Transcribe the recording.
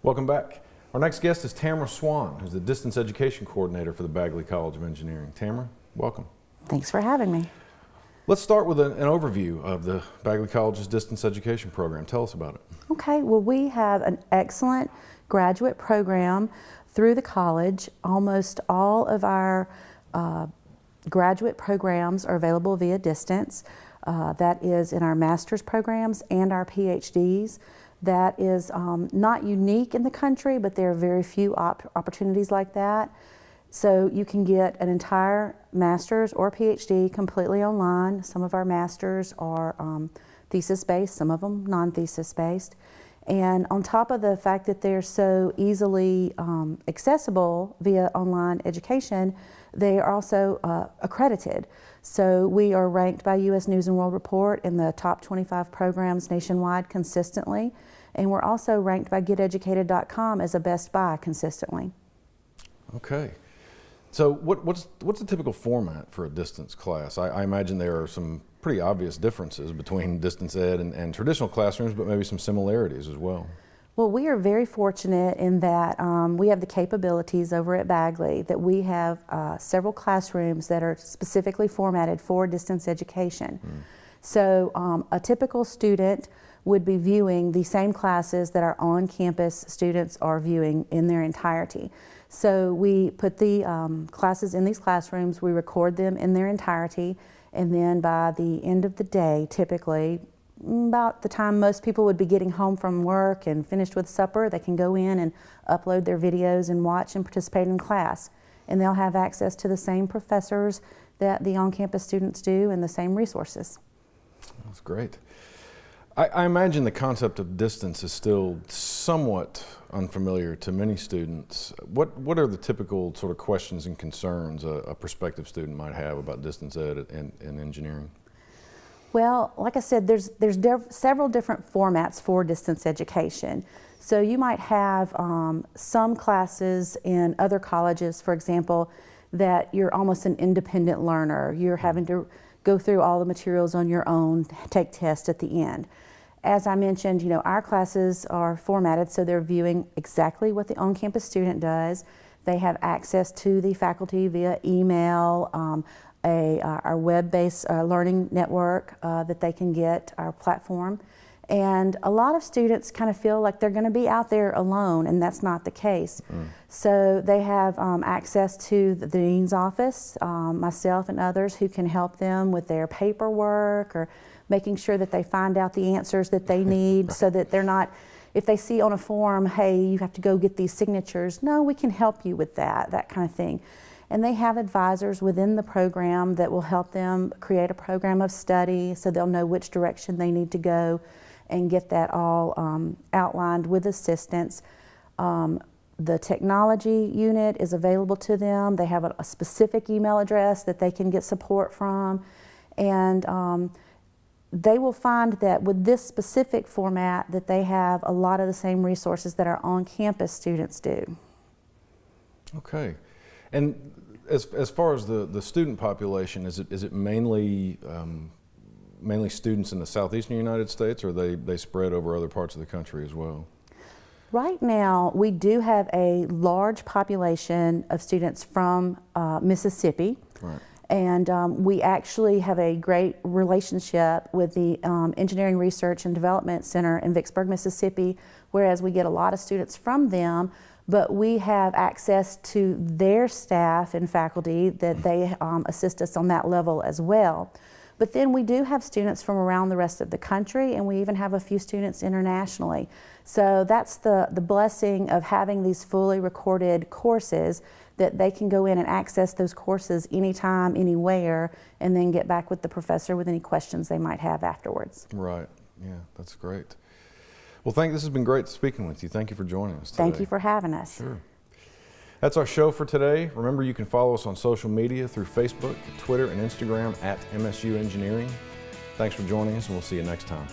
Welcome back. Our next guest is Tamra Swann, who's the Distance Education Coordinator for the Bagley College of Engineering. Tamra, welcome. Thanks for having me. Let's start with an overview of the Bagley College's Distance Education Program. Tell us about it. Okay, well, we have an excellent graduate program through the college. Almost all of our graduate programs are available via distance. That is in our master's programs and our Ph.D.s. That is not unique in the country, but there are very few opportunities like that. So you can get an entire master's or Ph.D. completely online. Some of our masters are thesis-based, some of them non-thesis-based. And on top of the fact that they're so easily accessible via online education, they are also accredited. So we are ranked by U.S. News and World Report in the top 25 programs nationwide consistently. And we're also ranked by GetEducated.com as a best buy consistently. Okay. So what's the typical format for a distance class? I imagine there are some pretty obvious differences between distance ed and traditional classrooms, but maybe some similarities as well. Well, we are very fortunate in that we have the capabilities over at Bagley that we have several classrooms that are specifically formatted for distance education. So a typical student would be viewing the same classes that our on-campus students are viewing in their entirety. So we put the classes in these classrooms, we record them in their entirety, and then by the end of the day, typically, about the time most people would be getting home from work and finished with supper, they can go in and upload their videos and watch and participate in class. And they'll have access to the same professors that the on-campus students do and the same resources. That's great. I imagine the concept of distance is still somewhat unfamiliar to many students. What are the typical sort of questions and concerns a prospective student might have about distance ed and engineering? Well, like I said, there's several different formats for distance education. So you might have some classes in other colleges, for example, that you're almost an independent learner. You're having to go through all the materials on your own, take tests at the end. As I mentioned, you know, our classes are formatted so they're viewing exactly what the on-campus student does. They have access to the faculty via email, our web-based learning network that they can get, our platform. And a lot of students kind of feel like they're going to be out there alone, and that's not the case. So they have access to the dean's office, myself and others who can help them with their paperwork or making sure that they find out the answers that they need so that they're not, if they see on a form, hey, you have to go get these signatures, no, we can help you with that kind of thing. And they have advisors within the program that will help them create a program of study so they'll know which direction they need to go and get that all outlined with assistance. The technology unit is available to them. They have a specific email address that they can get support from. And they will find that with this specific format that they have a lot of the same resources that our on-campus students do. Okay. And as far as the student population, is it mainly students in the southeastern United States, or they spread over other parts of the country as well? Right now, we do have a large population of students from Mississippi. Right. And we actually have a great relationship with the Engineering Research and Development Center in Vicksburg, Mississippi, whereas we get a lot of students from them, but we have access to their staff and faculty that they assist us on that level as well. But then we do have students from around the rest of the country, and we even have a few students internationally. So that's the blessing of having these fully recorded courses, that they can go in and access those courses anytime, anywhere, and then get back with the professor with any questions they might have afterwards. Right, yeah, that's great. Well, this has been great speaking with you. Thank you for joining us today. Thank you for having us. Sure. That's our show for today. Remember, you can follow us on social media through Facebook, Twitter, and Instagram at MSU Engineering. Thanks for joining us, and we'll see you next time.